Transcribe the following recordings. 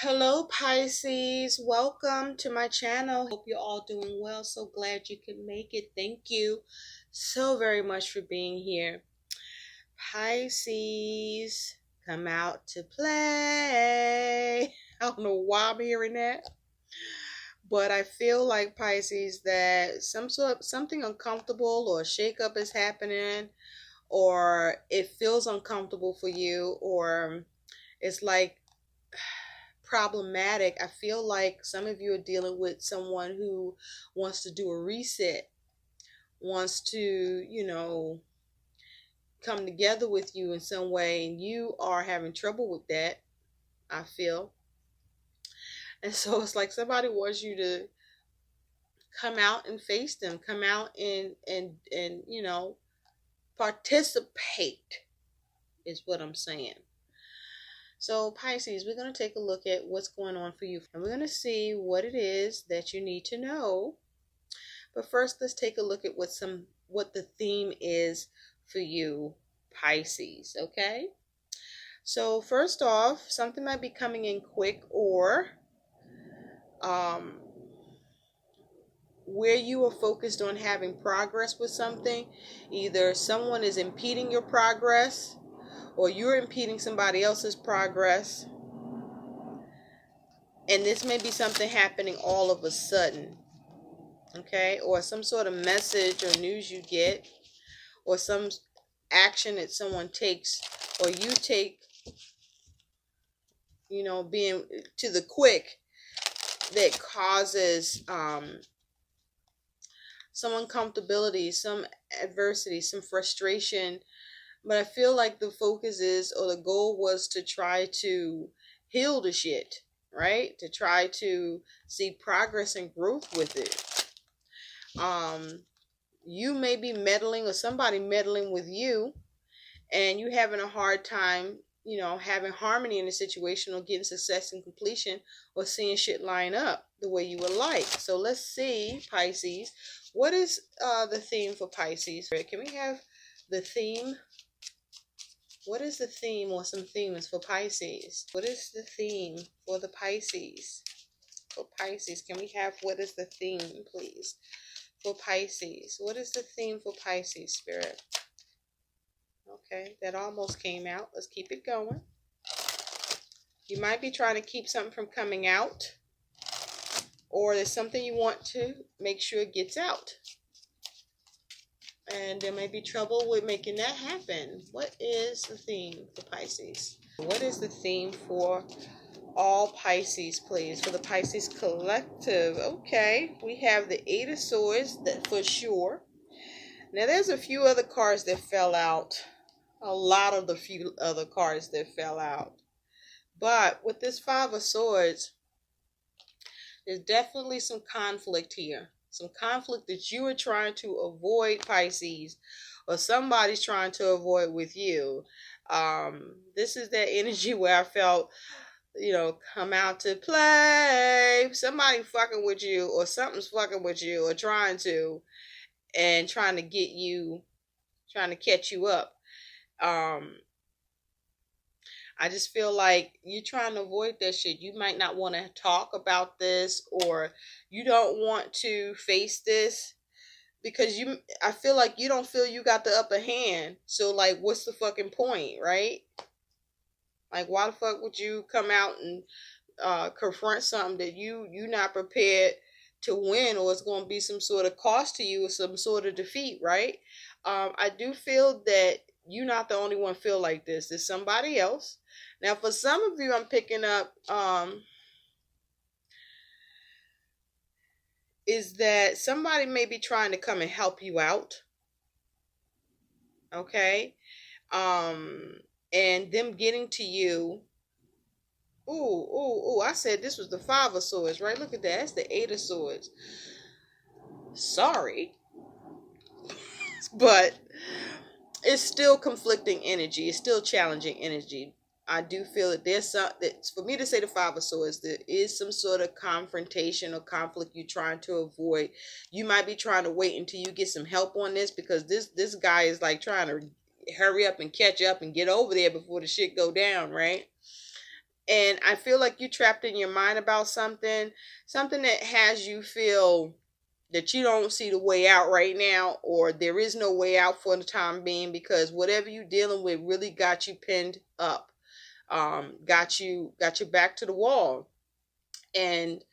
Hello Pisces, welcome to my channel. Hope you're all doing well. So glad you could make it. Thank you so very much for being here. Pisces, come out to play. I don't know why I'm hearing that, but I feel like Pisces that something uncomfortable or shakeup is happening, or it feels uncomfortable for you, or it's like problematic. I feel like some of you are dealing with someone who wants to do a reset, wants to, come together with you in some way, and you are having trouble with that, I feel. And so it's like somebody wants you to come out and face them, come out and participate is what I'm saying. So Pisces, we're going to take a look at what's going on for you. And we're going to see what it is that you need to know. But first, let's take a look at what the theme is for you, Pisces, okay? So first off, something might be coming in quick, or where you are focused on having progress with something. Either someone is impeding your progress, or you're impeding somebody else's progress. And this may be something happening all of a sudden, okay? Or some sort of message or news you get, or some action that someone takes or you take, being to the quick, that causes some uncomfortability, some adversity, some frustration. But I feel like the focus is, or the goal was, to try to heal the shit, right? To try to see progress and growth with it. You may be meddling, or somebody meddling with you, and you having a hard time, having harmony in the situation, or getting success and completion, or seeing shit line up the way you would like. So let's see, Pisces, what is the theme for Pisces? Can we have the theme? What is the theme, or some themes for Pisces? What is the theme for the Pisces? For Pisces, can we have what is the theme, please? For Pisces, what is the theme for Pisces, Spirit? Okay, that almost came out. Let's keep it going. You might be trying to keep something from coming out, or there's something you want to make sure it gets out, and there may be trouble with making that happen. What is the theme for Pisces? What is the theme for all Pisces, please, for the Pisces collective? Okay, we have the Eight of Swords, that for sure. Now there's a few other cards that fell out, a lot of the few other cards that fell out, but with this Five of Swords, there's definitely some conflict here, some conflict that you are trying to avoid, Pisces, or somebody's trying to avoid with you. This is that energy where I felt, come out to play. Somebody fucking with you, or something's fucking with you, or trying to get you, trying to catch you up. I just feel like you're trying to avoid that shit. You might not want to talk about this, or you don't want to face this, because I feel like you don't feel you got the upper hand. So like, what's the fucking point, right? Like, why the fuck would you come out and confront something that you're not prepared to win, or it's going to be some sort of cost to you, or some sort of defeat, right? I do feel that you're not the only one feel like this. There's somebody else. Now, for some of you, I'm picking up is that somebody may be trying to come and help you out. Okay? And them getting to you. Ooh, I said this was the Five of Swords, right? Look at that. That's the Eight of Swords. Sorry. But it's still conflicting energy. It's still challenging energy. I do feel that there's for me to say the Five of Swords, there is some sort of confrontation or conflict you're trying to avoid. You might be trying to wait until you get some help on this, because this guy is like trying to hurry up and catch up and get over there before the shit go down, right? And I feel like you're trapped in your mind about something that has you feel that you don't see the way out right now, or there is no way out for the time being, because whatever you're dealing with really got you pinned up, got you back to the wall. And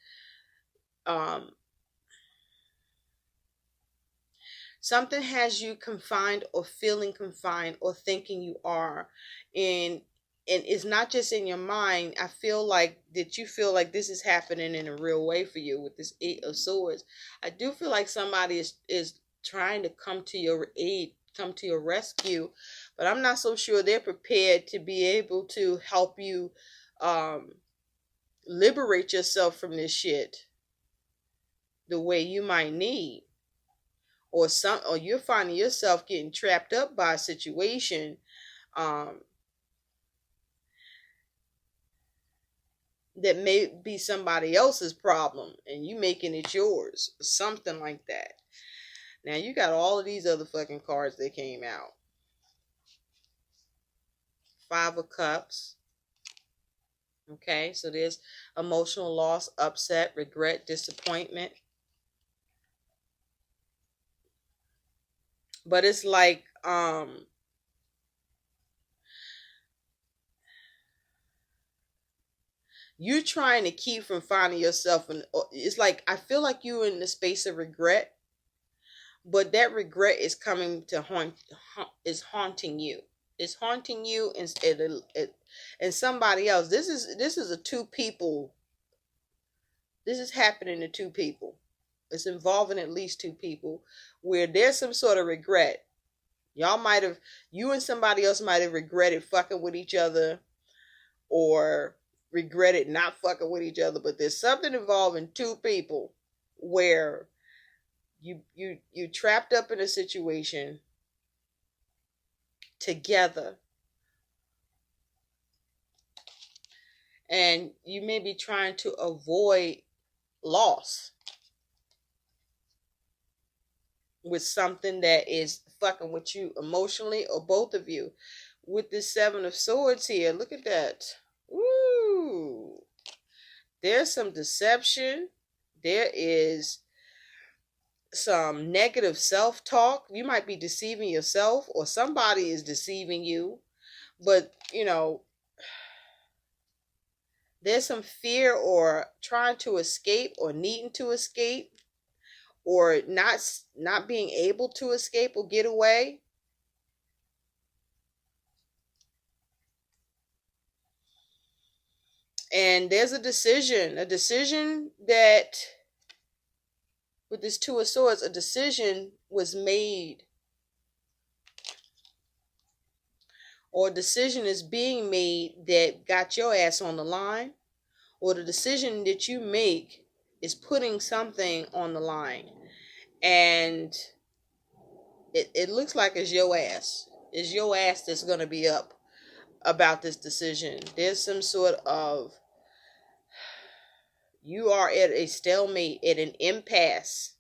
something has you confined, or feeling confined, or thinking you are. And it's not just in your mind. I feel like that you feel like this is happening in a real way for you with this Eight of Swords. I do feel like somebody is trying to come to your aid, come to your rescue, but I'm not so sure they're prepared to be able to help you liberate yourself from this shit the way you might need. Or you're finding yourself getting trapped up by a situation that may be somebody else's problem, and you making it yours, something like that. Now you got all of these other fucking cards that came out. Five of Cups. Okay, so there's emotional loss, upset, regret, disappointment. But it's like you're trying to keep from finding yourself in. It's like I feel like you're in the space of regret, but that regret is coming to is haunting you. It's haunting you and somebody else. This is a two people. This is happening to two people. It's involving at least two people where there's some sort of regret. You and somebody else might have regretted fucking with each other, or regretted not fucking with each other, but there's something involving two people where you trapped up in a situation together, and you may be trying to avoid loss with something that is fucking with you emotionally, or both of you. With this Seven of Swords here, look at that. Ooh, there's some deception. There is some negative self-talk. You might be deceiving yourself, or somebody is deceiving you. But, there's some fear, or trying to escape, or needing to escape, or not being able to escape or get away. And there's a decision that, with this Two of Swords, a decision was made, or a decision is being made that got your ass on the line, or the decision that you make is putting something on the line, and it looks like it's your ass. It's your ass that's going to be up about this decision. There's some sort of, you are at a stalemate, at an impasse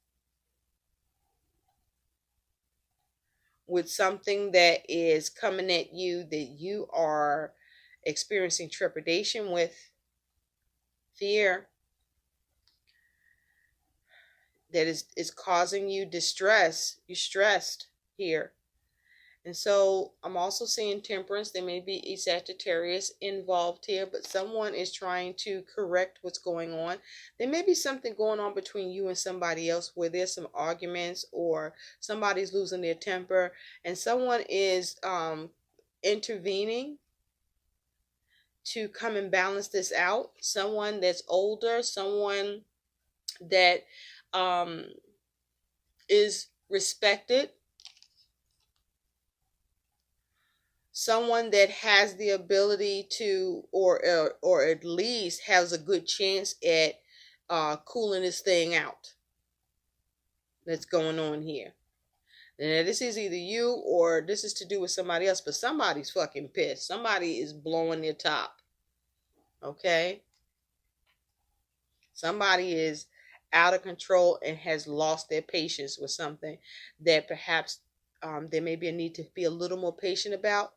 with something that is coming at you that you are experiencing trepidation with, fear, that is causing you distress. You're stressed here. And so I'm also seeing Temperance. There may be a Sagittarius involved here, but someone is trying to correct what's going on. There may be something going on between you and somebody else where there's some arguments, or somebody's losing their temper, and someone is intervening to come and balance this out. Someone that's older, someone that is respected, someone that has the ability to, or at least has a good chance at cooling this thing out that's going on here. And this is either you, or this is to do with somebody else, but somebody's fucking pissed. Somebody is blowing their top. Okay? Somebody is out of control and has lost their patience with something that perhaps there may be a need to be a little more patient about.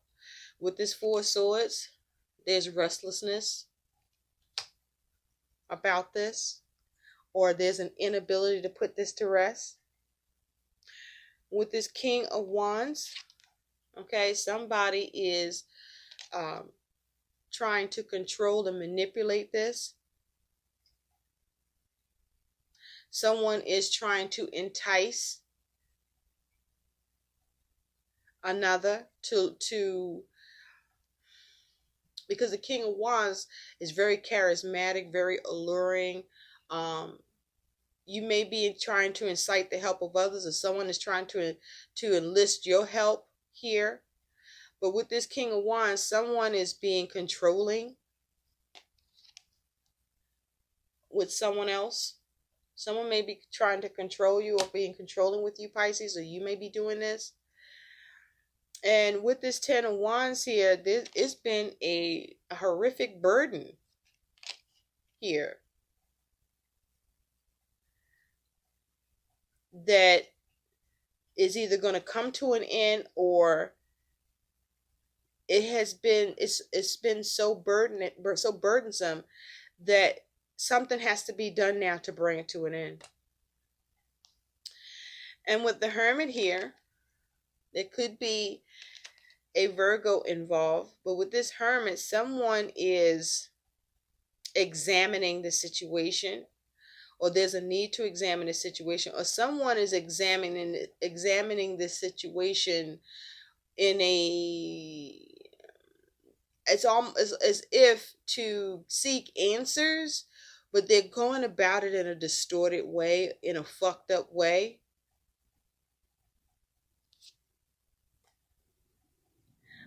With this Four of Swords, there's restlessness. about this, or there's an inability to put this to rest. With this King of Wands, okay, somebody is trying to control and manipulate this. Someone is trying to entice another to because the King of Wands is very charismatic, very alluring. You may be trying to incite the help of others, or someone is trying to enlist your help here. But with this King of Wands, someone is being controlling with someone else. Someone may be trying to control you or being controlling with you, Pisces, or you may be doing this. And with this Ten of Wands here, it's been a horrific burden here that is either going to come to an end, or it's been so burdensome that something has to be done now to bring it to an end. And with the Hermit here, there could be a Virgo involved, but with this Hermit, someone is examining the situation, or there's a need to examine the situation, or someone is examining this situation in it's almost as if to seek answers, but they're going about it in a distorted way, in a fucked up way.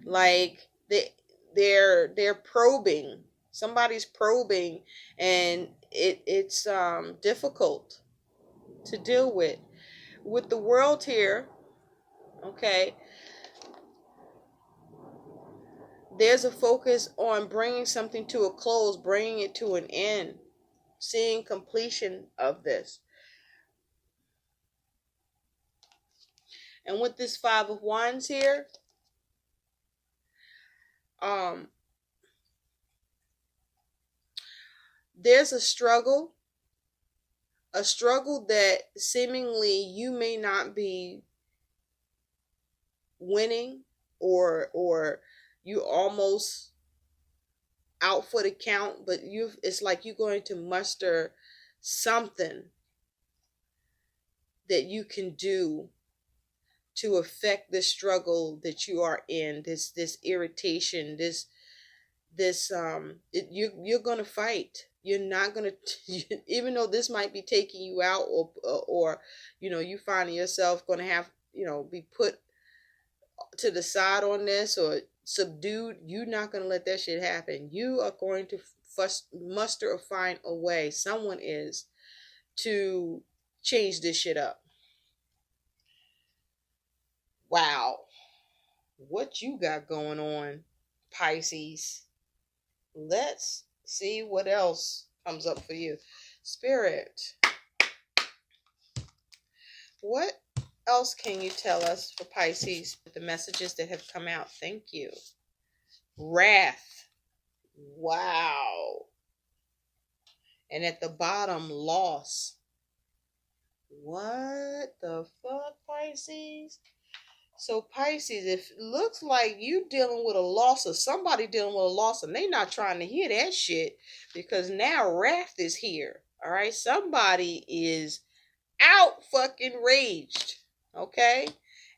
Like they're probing. Somebody's probing, and it's difficult to deal with. With the World here, okay, there's a focus on bringing something to a close, bringing it to an end, seeing completion of this. And with this Five of Wands here, there's a struggle that seemingly you may not be winning, or you almost out for the count, but it's like you're going to muster something that you can do to affect the struggle that you are in, this irritation, you're gonna fight. You're not gonna, even though this might be taking you out, or you find yourself gonna have be put to the side on this or subdued. You're not gonna let that shit happen. You are going to muster or find a way. Someone is to change this shit up. Wow, what you got going on, Pisces? Let's see what else comes up for you. Spirit, what else can you tell us for Pisces with the messages that have come out? Thank you. Wrath. Wow. And at the bottom, loss. What the fuck, Pisces? So Pisces, if it looks like you dealing with a loss, or somebody dealing with a loss, and they not trying to hear that shit, because now wrath is here. All right, somebody is out fucking raged. Okay,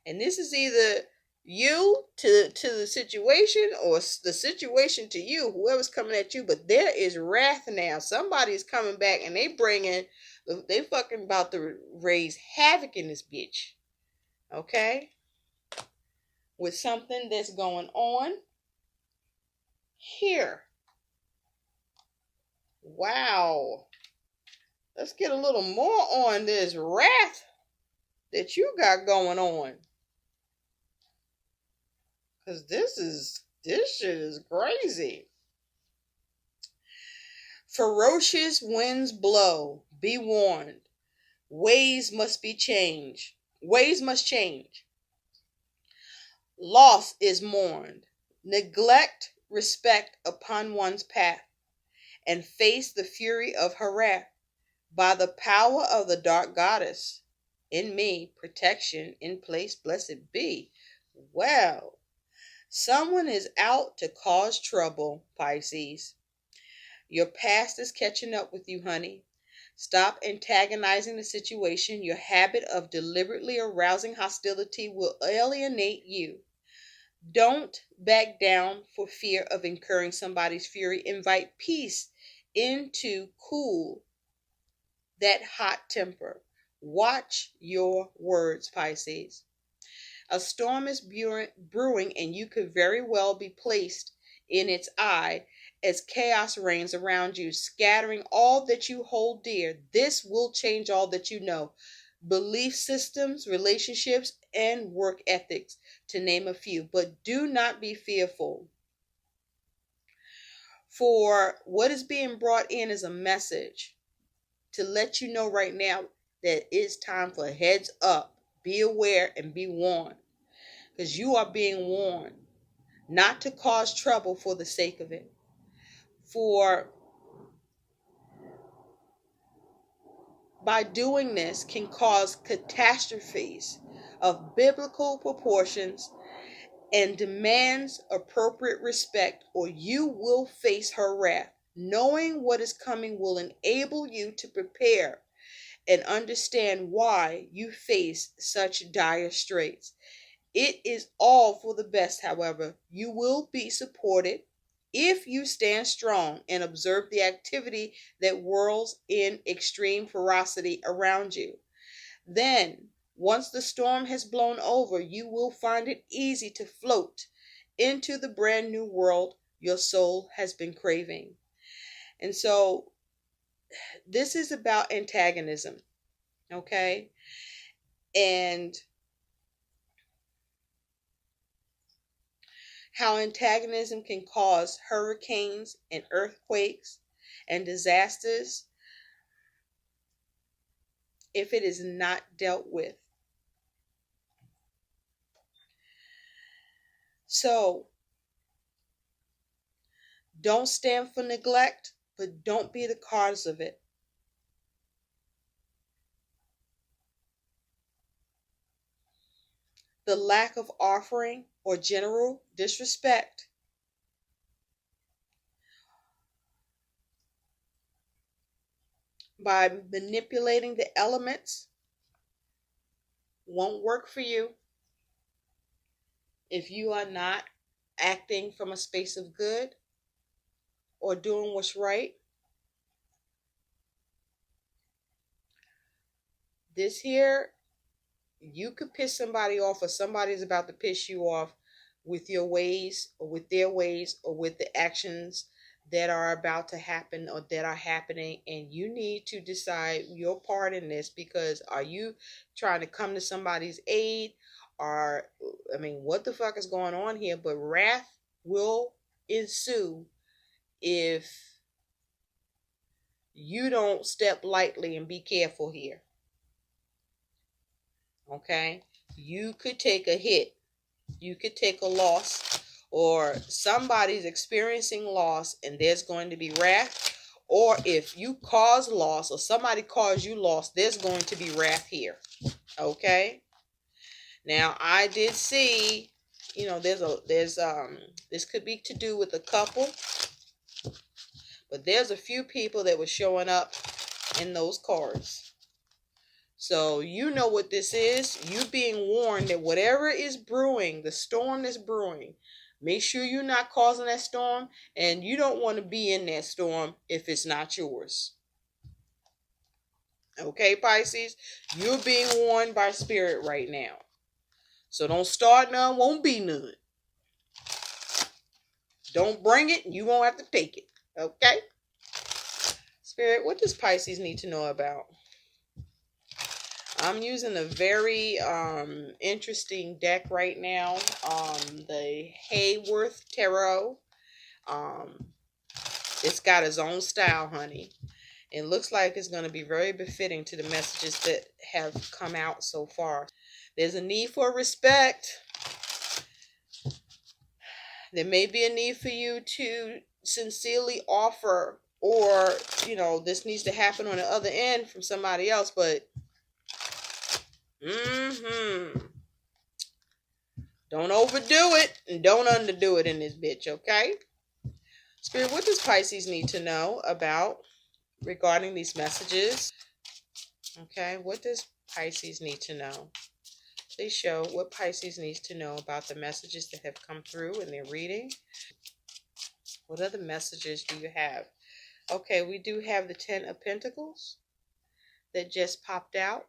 and this is either you to the situation, or the situation to you, whoever's coming at you. But there is wrath now. Somebody's coming back, and they fucking about to raise havoc in this bitch. Okay. With something that's going on here. Wow. Let's get a little more on this wrath that you got going on. Because this shit is crazy. Ferocious winds blow. Be warned. Ways must change. Loss is mourned. Neglect respect upon one's path, and face the fury of her wrath. By the power of the dark goddess in me, protection in place, blessed be. Well, someone is out to cause trouble, Pisces. Your past is catching up with you, honey. Stop antagonizing the situation. Your habit of deliberately arousing hostility will alienate you. Don't back down for fear of incurring somebody's fury. Invite peace into cool that hot temper. Watch your words, Pisces. A storm is brewing, and you could very well be placed in its eye as chaos reigns around you, scattering all that you hold dear. This will change all that you know: belief systems, relationships, and work ethics, to name a few. But do not be fearful, for what is being brought in is a message to let you know right now that it's time for heads up. Be aware and be warned, because you are being warned not to cause trouble for the sake of it. For by doing this can cause catastrophes of biblical proportions and demands appropriate respect, or you will face her wrath. Knowing what is coming will enable you to prepare and understand why you face such dire straits. It is all for the best, however. You will be supported if you stand strong and observe the activity that whirls in extreme ferocity around you. Then, once the storm has blown over, you will find it easy to float into the brand new world your soul has been craving. And so, this is about antagonism, okay? And how antagonism can cause hurricanes and earthquakes and disasters if it is not dealt with. So, don't stand for neglect, but don't be the cause of it. The lack of offering or general disrespect by manipulating the elements won't work for you if you are not acting from a space of good or doing what's right. This here, you could piss somebody off, or somebody's about to piss you off with your ways or with their ways or with the actions that are about to happen or that are happening, and you need to decide your part in this, because are you trying to come to somebody's aid, or what the fuck is going on here? But wrath will ensue if you don't step lightly and be careful here. Okay, you could take a hit, you could take a loss, or somebody's experiencing loss and there's going to be wrath. Or if you cause loss or somebody caused you loss, there's going to be wrath here. Okay, now I did see, this could be to do with a couple, but there's a few people that were showing up in those cards. So you know what this is. You being warned that whatever is brewing, the storm that's brewing, make sure you're not causing that storm, and you don't want to be in that storm if it's not yours. Okay, Pisces, you're being warned by Spirit right now. So don't start none, won't be none. Don't bring it, you won't have to take it. Okay? Spirit, what does Pisces need to know about? I'm using a very interesting deck right now, the Hayworth Tarot. It's got its own style, honey. It looks like it's going to be very befitting to the messages that have come out so far. There's a need for respect. There may be a need for you to sincerely offer or, you know, this needs to happen on the other end from somebody else, but don't overdo it and don't underdo it in this bitch, okay? Spirit, what does Pisces need to know about regarding these messages? Okay, what does Pisces need to know? Please show what Pisces needs to know about the messages that have come through in their reading. What other messages do you have? Okay, we do have the Ten of Pentacles that just popped out.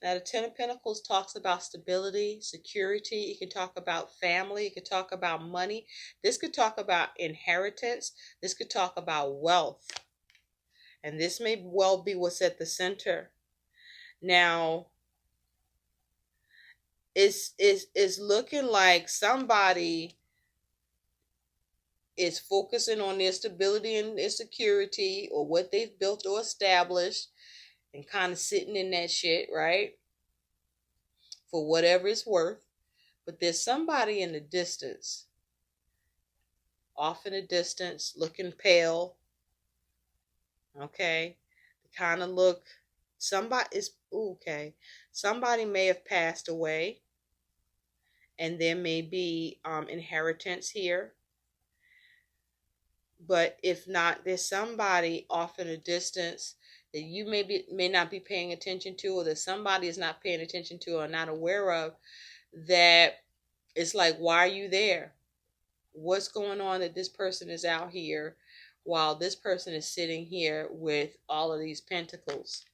Now, the Ten of Pentacles talks about stability, security. It can talk about family. It could talk about money. This could talk about inheritance. This could talk about wealth. And this may well be what's at the center. Now, it's looking like somebody is focusing on their stability and their security, or what they've built or established, and kind of sitting in that shit, right? For whatever it's worth. But there's somebody in the distance, off in the distance, looking pale. Okay? Kind of look, somebody is, okay. Somebody may have passed away, and there may be inheritance here. But if not, there's somebody off in a distance that you may not be paying attention to, or that somebody is not paying attention to or not aware of, that it's like, why are you there? What's going on that this person is out here while this person is sitting here with all of these pentacles?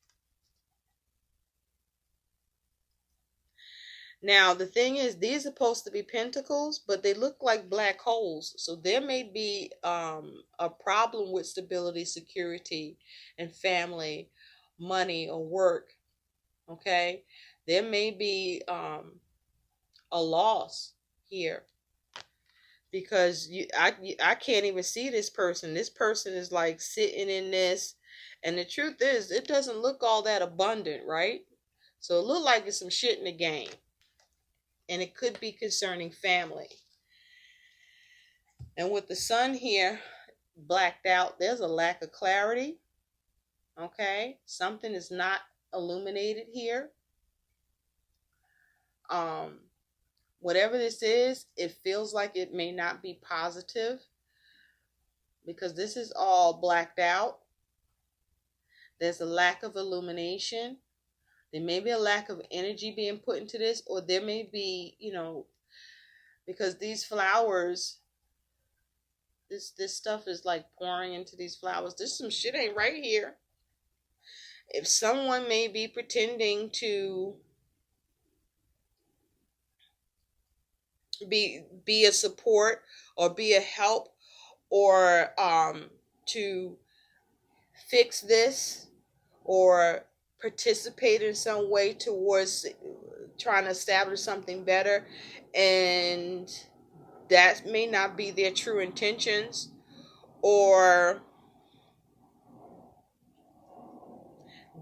Now, the thing is, these are supposed to be pentacles, but they look like black holes. So there may be a problem with stability, security, and family, money, or work. Okay? There may be a loss here. Because I can't even see this person. This person is like sitting in this. And the truth is, it doesn't look all that abundant, right? So it looks like it's some shit in the game. And it could be concerning family. And with the sun here blacked out, there's a lack of clarity. Okay? Something is not illuminated here. Whatever this is, it feels like it may not be positive, because this is all blacked out. There's a lack of illumination. There may be a lack of energy being put into this, or there may be, you know, because these flowers, this stuff is like pouring into these flowers. There's some shit ain't right here. If someone may be pretending to be a support or be a help, or to fix this or participate in some way towards trying to establish something better, and that may not be their true intentions, or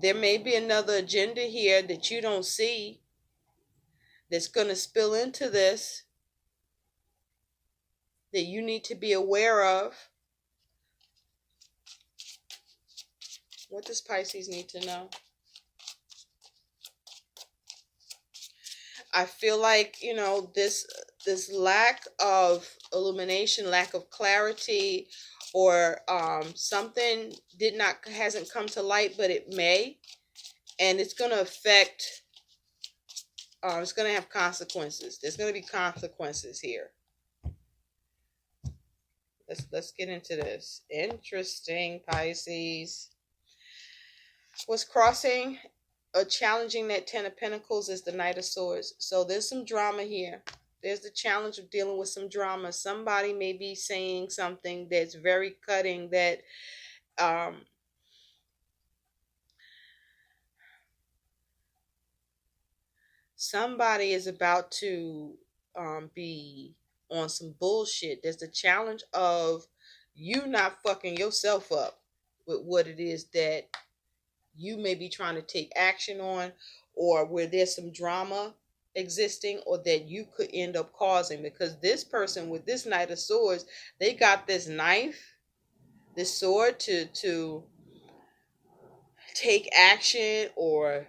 there may be another agenda here that you don't see that's going to spill into this, that you need to be aware of. What does Pisces need to know? I feel like, you know, this lack of illumination, lack of clarity, or something hasn't come to light, but it may, and it's going to affect. It's going to have consequences. There's going to be consequences here. Let's get into this. Interesting, Pisces. What's crossing or challenging that Ten of Pentacles is the Knight of Swords. So there's some drama here. There's the challenge of dealing with some drama. Somebody may be saying something that's very cutting, that somebody is about to be on some bullshit. There's the challenge of you not fucking yourself up with what it is that you may be trying to take action on, or where there's some drama existing, or that you could end up causing. Because this person with this Knight of Swords, they got this knife this sword to take action, or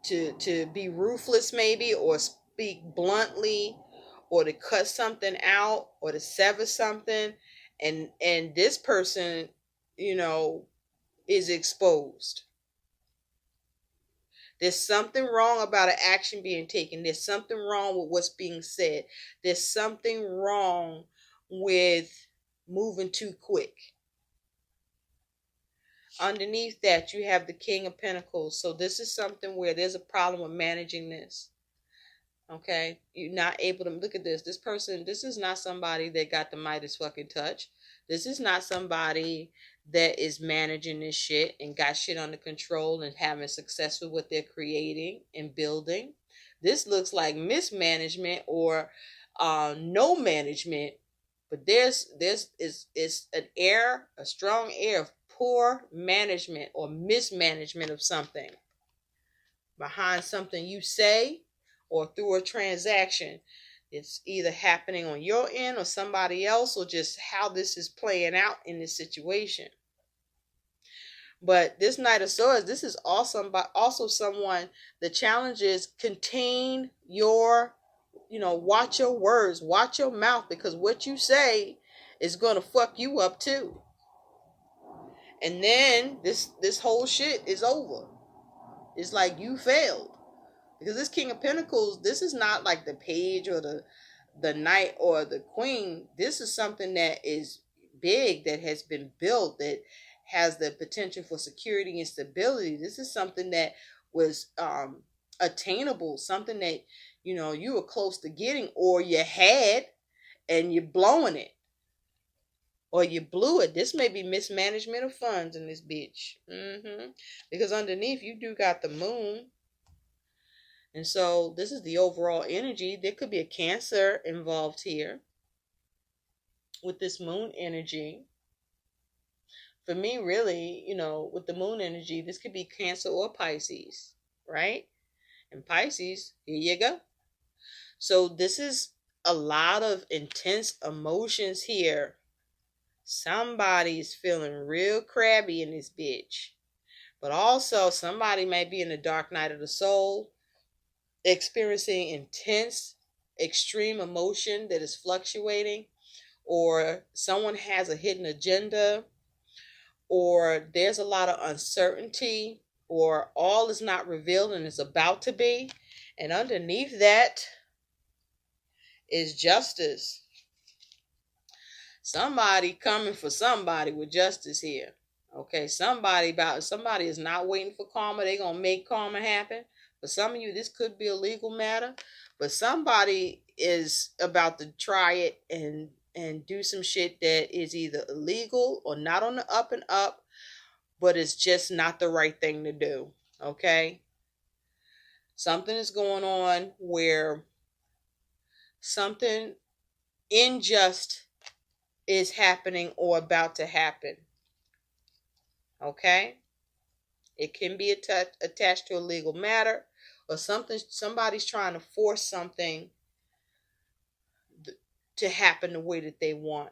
to be ruthless maybe, or speak bluntly, or to cut something out, or to sever something, and this person, you know, is exposed. There's something wrong about an action being taken. There's something wrong with what's being said. There's something wrong with moving too quick. Underneath that, you have the King of Pentacles. So this is something where there's a problem with managing this. Okay? You're not able to look at this. This person, this is not somebody that got the Midas fucking touch. This is not somebody that is managing this shit and got shit under control and having success with what they're creating and building. This looks like mismanagement or no management. But there's an air, a strong air of poor management or mismanagement of something behind something you say or through a transaction. It's either happening on your end or somebody else, or just how this is playing out in this situation. But this Knight of Swords, this is awesome, but also someone, the challenge is contain your, watch your words, watch your mouth, because what you say is going to fuck you up too. And then this whole shit is over. It's like you failed. Because this King of Pentacles, this is not like the page or the knight or the queen. This is something that is big, that has been built, that has the potential for security and stability. This is something that was attainable, something that, you were close to getting, or you had, and you're blowing it. Or you blew it. This may be mismanagement of funds in this bitch. Because underneath, you do got the moon. And so this is the overall energy. There could be a Cancer involved here with this moon energy. For me, really, with the moon energy, this could be Cancer or Pisces, right? And Pisces, here you go. So this is a lot of intense emotions here. Somebody's feeling real crabby in this bitch. But also, somebody might be in the dark night of the soul, experiencing intense, extreme emotion that is fluctuating, or someone has a hidden agenda, or there's a lot of uncertainty, or all is not revealed and is about to be. And underneath that is justice. Somebody coming for somebody with justice here. Okay, somebody is not waiting for karma. They're gonna make karma happen. For some of you, this could be a legal matter, but somebody is about to try it and do some shit that is either illegal or not on the up and up, but it's just not the right thing to do. Okay, something is going on where something unjust is happening or about to happen. Okay, it can be attached to a legal matter, or somebody's trying to force something to happen the way that they want.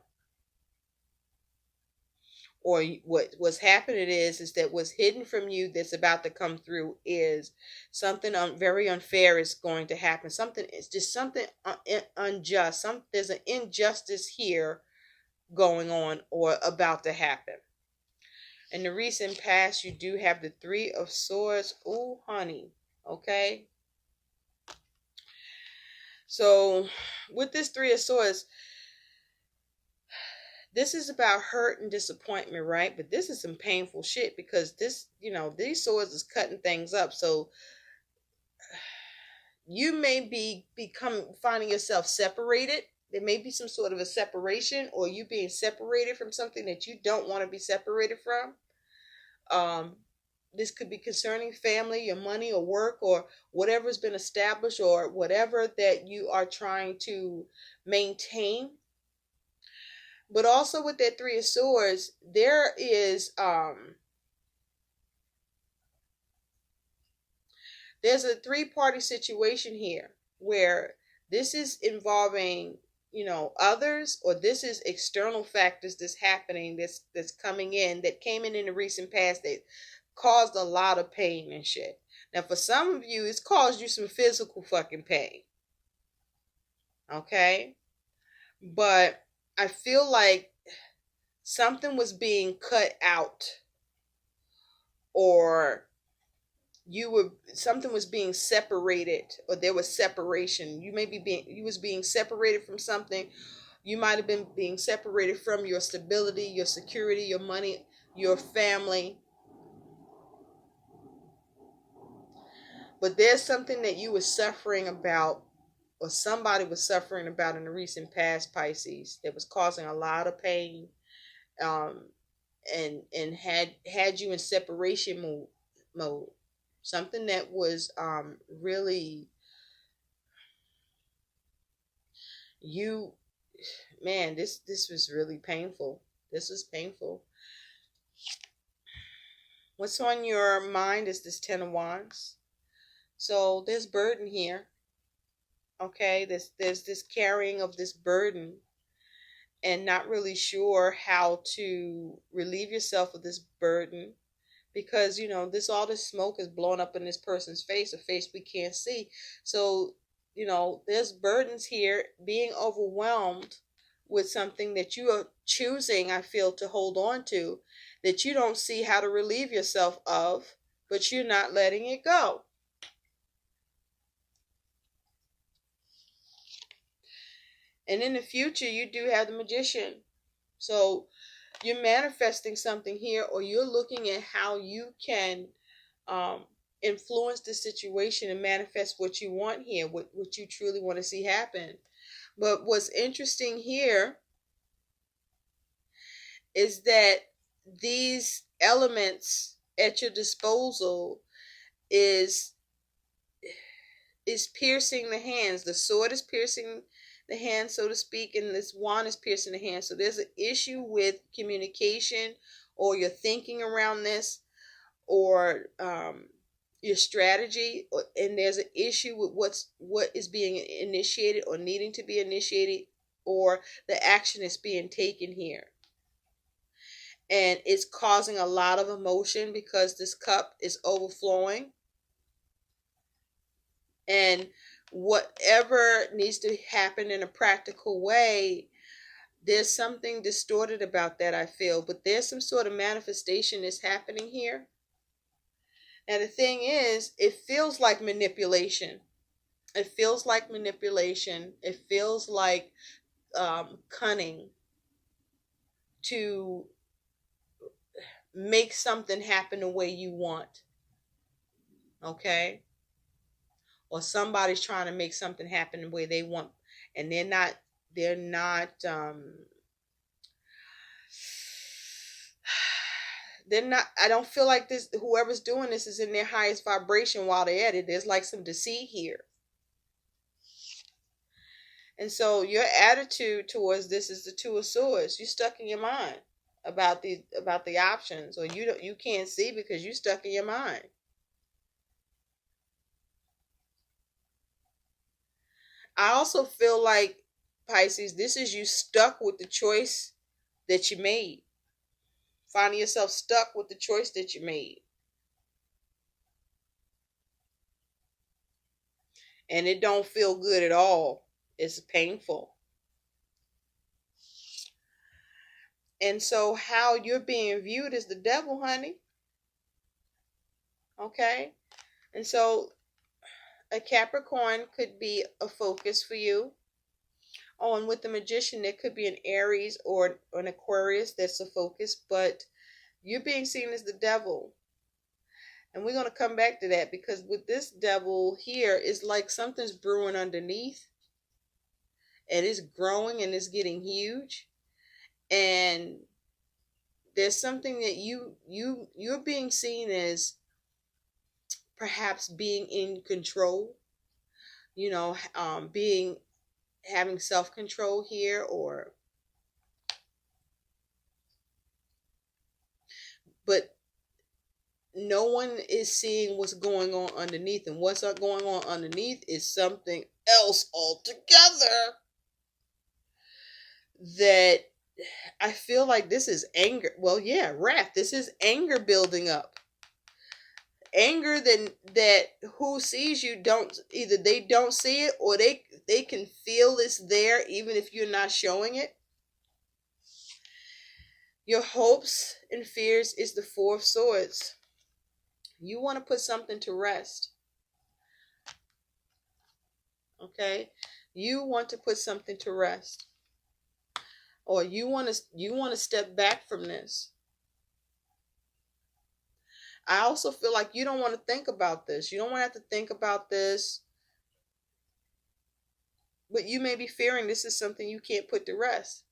Or what's happening is that what's hidden from you that's about to come through is something very unfair is going to happen. It's just something unjust. There's an injustice here going on or about to happen. In the recent past, you do have the Three of Swords. Oh, honey. Okay. So with this Three of Swords, this is about hurt and disappointment, right? But this is some painful shit, because this, these swords is cutting things up. So you may be finding yourself separated. There may be some sort of a separation, or you being separated from something that you don't want to be separated from. This could be concerning family, your money, or work, or whatever has been established, or whatever that you are trying to maintain. But also with that Three of Swords, there is there's a three-party situation here where this is involving, others, or this is external factors that's happening, that's coming in, that came in the recent past, that caused a lot of pain and shit. Now, for some of you, it's caused you some physical fucking pain. Okay? But I feel like something was being cut out, or something was being separated, or there was separation. You was being separated from something. You might have been being separated from your stability, your security, your money, your family. But there's something that you were suffering about, or somebody was suffering about in the recent past, Pisces, that was causing a lot of pain, and had you in separation mode. Something that was really, this was really painful. This was painful. What's on your mind is this Ten of Wands. So there's burden here. Okay, there's this carrying of this burden, and not really sure how to relieve yourself of this burden, because all this smoke is blowing up in this person's face, a face we can't see. So there's burdens here, being overwhelmed with something that you are choosing, I feel, to hold on to, that you don't see how to relieve yourself of, but you're not letting it go. And in the future, you do have the Magician. So you're manifesting something here, or you're looking at how you can influence the situation and manifest what you want here, what you truly want to see happen. But what's interesting here is that these elements at your disposal is piercing the hands. The sword is piercing the hand, so to speak, and this wand is piercing the hand. So there's an issue with communication, or your thinking around this, or your strategy, and there's an issue with what is being initiated or needing to be initiated, or the action is being taken here. And it's causing a lot of emotion because this cup is overflowing. And whatever needs to happen in a practical way, there's something distorted about that, I feel. But there's some sort of manifestation that's happening here. And the thing is, it feels like manipulation. It feels like manipulation. It feels like cunning to make something happen the way you want. Okay? Or somebody's trying to make something happen the way they want, and they're not I don't feel like this, whoever's doing this is in their highest vibration while they're at it. There's like some deceit here. And so your attitude towards this is the Two of Swords. You're stuck in your mind about the options, or you can't see because you're stuck in your mind. I also feel like, Pisces, this is you stuck with the choice that you made. Finding yourself stuck with the choice that you made. And it don't feel good at all. It's painful. And so how you're being viewed is the devil, honey. Okay? And so a Capricorn could be a focus for you. Oh, and with the Magician, there could be an Aries or an Aquarius that's a focus, but you're being seen as the devil. And we're going to come back to that, because with this devil here, it's like something's brewing underneath. And it's growing and it's getting huge. And there's something that you're being seen as perhaps being in control, having self-control here, but no one is seeing what's going on underneath, and what's going on underneath is something else altogether. that I feel like this is anger. Well, yeah, wrath. This is anger building up. Anger that who sees you don't, either they don't see it, or they can feel it's there even if you're not showing it. Your hopes and fears is the Four of Swords. You want to put something to rest. Okay? You want to put something to rest. Or you want to step back from this. I also feel like you don't want to think about this. You don't want to have to think about this. But you may be fearing this is something you can't put to rest,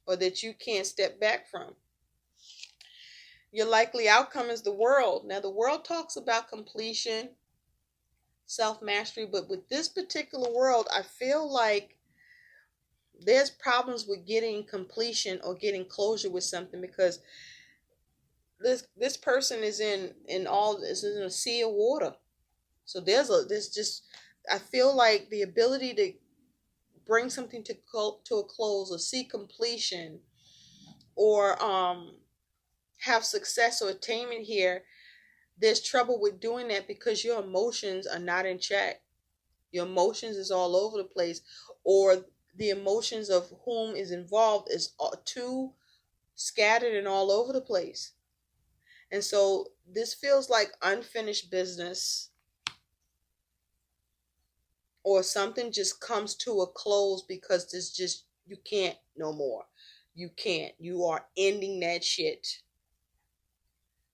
or that you can't step back from. Your likely outcome is the World. Now, the World talks about completion, self-mastery, but with this particular World, I feel like there's problems with getting completion or getting closure with something, because this person is in a sea of water. So there's just, I feel like the ability to bring something to a close, or see completion, or have success or attainment here, there's trouble with doing that because your emotions are not in check. Your emotions is all over the place, or the emotions of whom is involved is too scattered and all over the place. And so this feels like unfinished business, or something just comes to a close because this just, you can't no more. You can't. You are ending that shit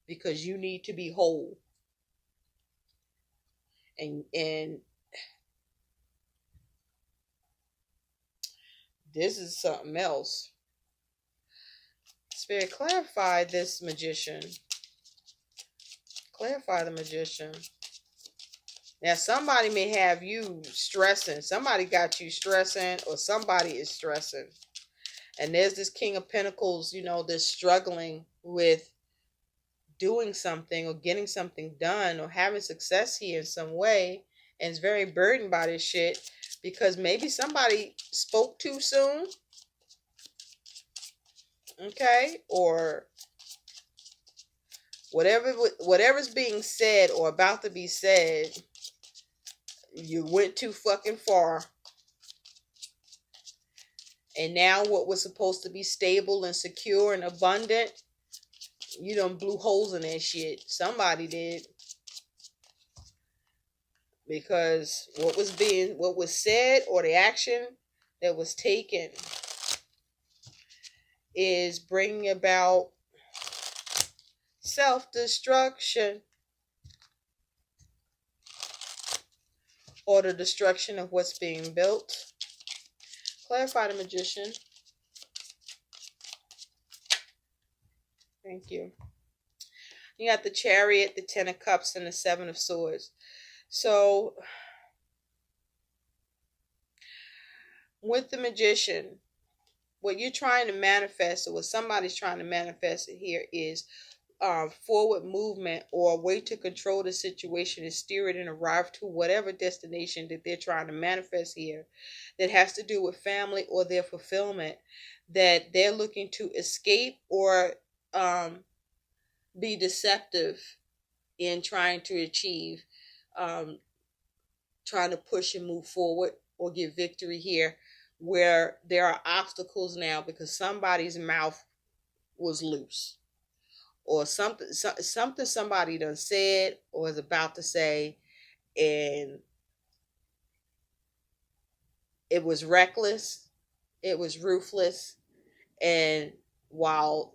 because you need to be whole. And this is something else. Spirit, clarify this Magician. Clarify the Magician. Now, somebody may have you stressing. Somebody got you stressing, or somebody is stressing. And there's this King of Pentacles, that's struggling with doing something or getting something done or having success here in some way, and is very burdened by this shit because maybe somebody spoke too soon. Okay? Or whatever's being said or about to be said, you went too fucking far. And now what was supposed to be stable and secure and abundant, you done blew holes in that shit. Somebody did. Because what was said, or the action that was taken, is bringing about self-destruction, or the destruction of what's being built. Clarify the Magician. Thank you. You got the Chariot, the Ten of Cups, and the Seven of Swords. So, with the Magician, what you're trying to manifest, or what somebody's trying to manifest here, is forward movement, or a way to control the situation and steer it and arrive to whatever destination that they're trying to manifest here, that has to do with family or their fulfillment, that they're looking to escape or be deceptive in trying to achieve, trying to push and move forward or get victory here, where there are obstacles now because somebody's mouth was loose, or something somebody done said or is about to say, and it was reckless, it was ruthless, and while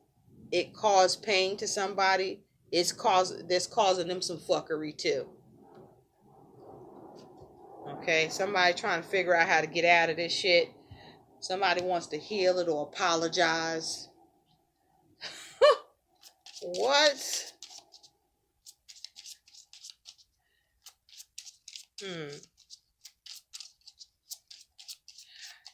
it caused pain to somebody, that's causing them some fuckery too. Okay, somebody trying to figure out how to get out of this shit. Somebody wants to heal it or apologize. What?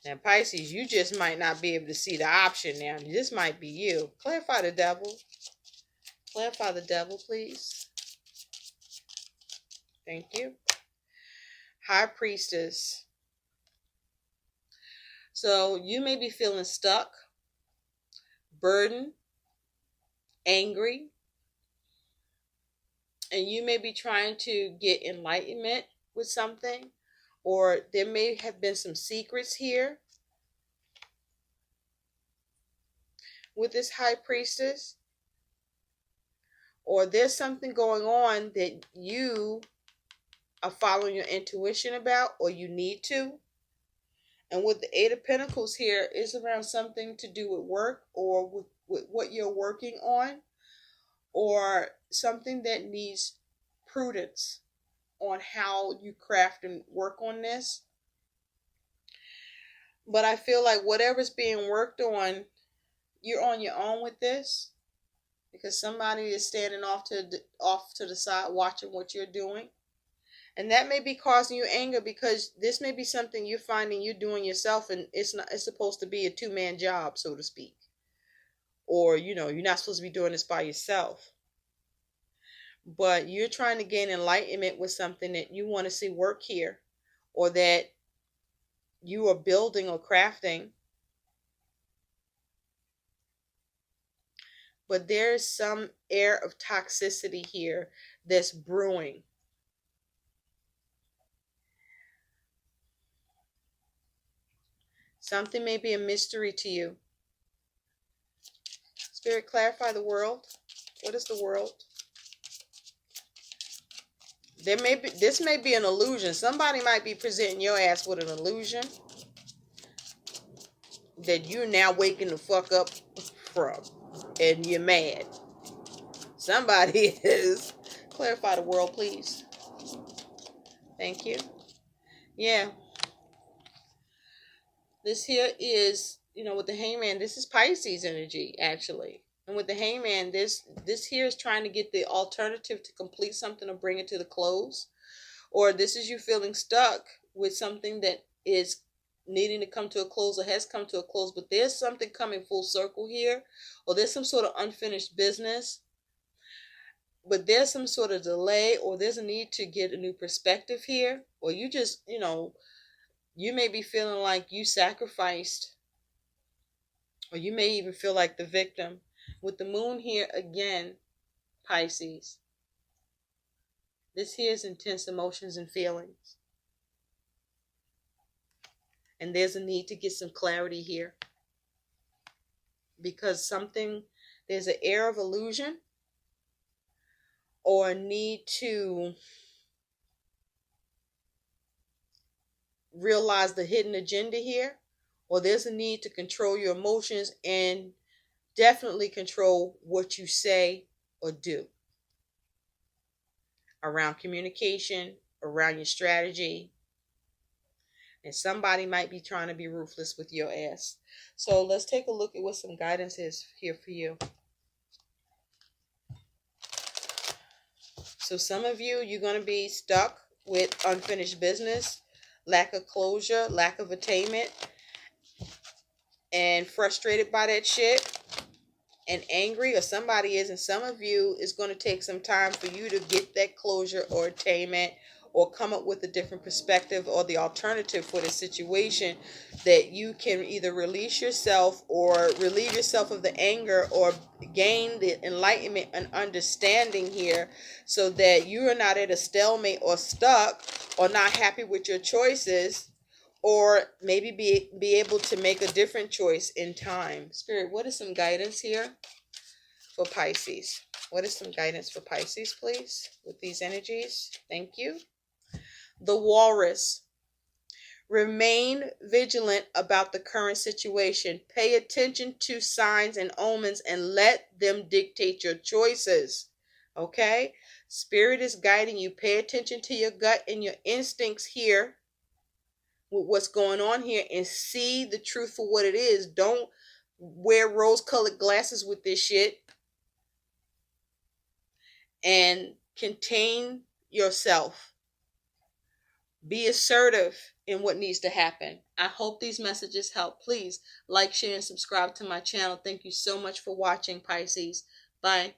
Now, Pisces, you just might not be able to see the option now. This might be you. Clarify the Devil. Clarify the Devil, please. Thank you. High Priestess. So you may be feeling stuck, burdened, angry, and you may be trying to get enlightenment with something, or there may have been some secrets here with this high priestess, or there's something going on that you are following your intuition about, or you need to. And with the Eight of Pentacles here is around something to do with work, or with what you're working on, or something that needs prudence on how you craft and work on this. But I feel like whatever's being worked on, you're on your own with this, because somebody is standing off to the side watching what you're doing. And that may be causing you anger, because this may be something you're finding you're doing yourself, and it's supposed to be a two-man job, so to speak. Or, you're not supposed to be doing this by yourself. But you're trying to gain enlightenment with something that you want to see work here, or that you are building or crafting. But there's some air of toxicity here that's brewing. Something may be a mystery to you. Spirit, clarify the world. What is the world? This may be an illusion. Somebody might be presenting your ass with an illusion that you're now waking the fuck up from, and you're mad. Somebody is. Clarify the world, please. Thank you. Yeah. This here is, with the Hangman, this is Pisces energy, actually. And with the Hangman, this here is trying to get the alternative to complete something or bring it to the close. Or this is you feeling stuck with something that is needing to come to a close or has come to a close. But there's something coming full circle here. Or there's some sort of unfinished business. But there's some sort of delay, or there's a need to get a new perspective here. Or you just, you may be feeling like you sacrificed. Or you may even feel like the victim. With the moon here again, Pisces. This here is intense emotions and feelings. And there's a need to get some clarity here. Because there's an air of illusion, or a need to realize the hidden agenda here. Or there's a need to control your emotions and definitely control what you say or do around communication, around your strategy. And somebody might be trying to be ruthless with your ass. So let's take a look at what some guidance is here for you. So some of you, you're going to be stuck with unfinished business, lack of closure, lack of attainment, and frustrated by that shit, and angry, or somebody is. And some of you, is going to take some time for you to get that closure or attainment, or come up with a different perspective or the alternative for the situation, that you can either release yourself or relieve yourself of the anger, or gain the enlightenment and understanding here, so that you are not at a stalemate or stuck or not happy with your choices, or maybe be able to make a different choice in time. Spirit, what is some guidance here for Pisces? What is some guidance for Pisces, please, with these energies? Thank you. The Walrus. Remain vigilant about the current situation. Pay attention to signs and omens and let them dictate your choices. Okay? Spirit is guiding you. Pay attention to your gut and your instincts here with what's going on here, and see the truth for what it is. Don't wear rose-colored glasses with this shit. And contain yourself. Be assertive in what needs to happen. I hope these messages help. Please like, share, and subscribe to my channel. Thank you so much for watching, Pisces. Bye.